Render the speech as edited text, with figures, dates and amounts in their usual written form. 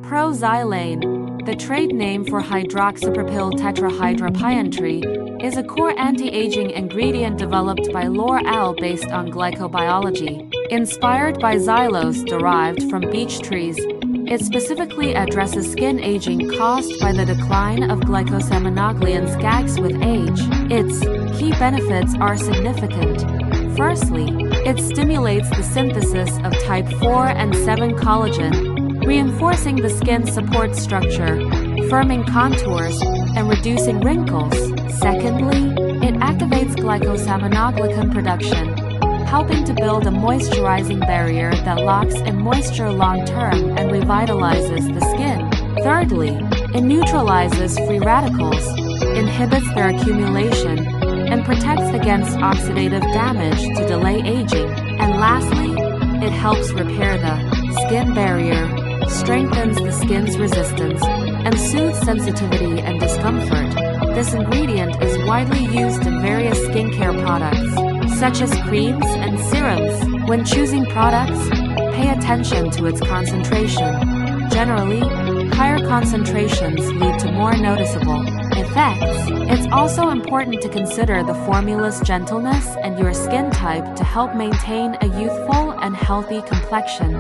Pro-Xylane, the trade name for Hydroxypropyl Tetrahydropyrantriol, is a core anti-aging ingredient developed by Loreal based on Glycobiology. Inspired by xylose derived from beech trees, it specifically addresses skin aging caused by the decline of Glycosaminoglycans GAGs with age. Its key benefits are significant. Firstly, it stimulates the synthesis of Type IV and VII collagen, reinforcing the skin's support structure, firming contours, and reducing wrinkles. Secondly, it activates Glycosaminoglycan production, helping to build a moisturizing barrier that locks in moisture long-term and revitalizes the skin. Thirdly, it neutralizes free radicals, inhibits their accumulation, and protects against oxidative damage to delay aging. And lastly, it helps repair the skin barrier, strengthens the skin's resistance, and soothes sensitivity and discomfort. This ingredient is widely used in various skincare products, such as creams and serums. When choosing products, pay attention to its concentration. Generally, higher concentrations lead to more noticeable effects. It's also important to consider the formula's gentleness and your skin type to help maintain a youthful and healthy complexion.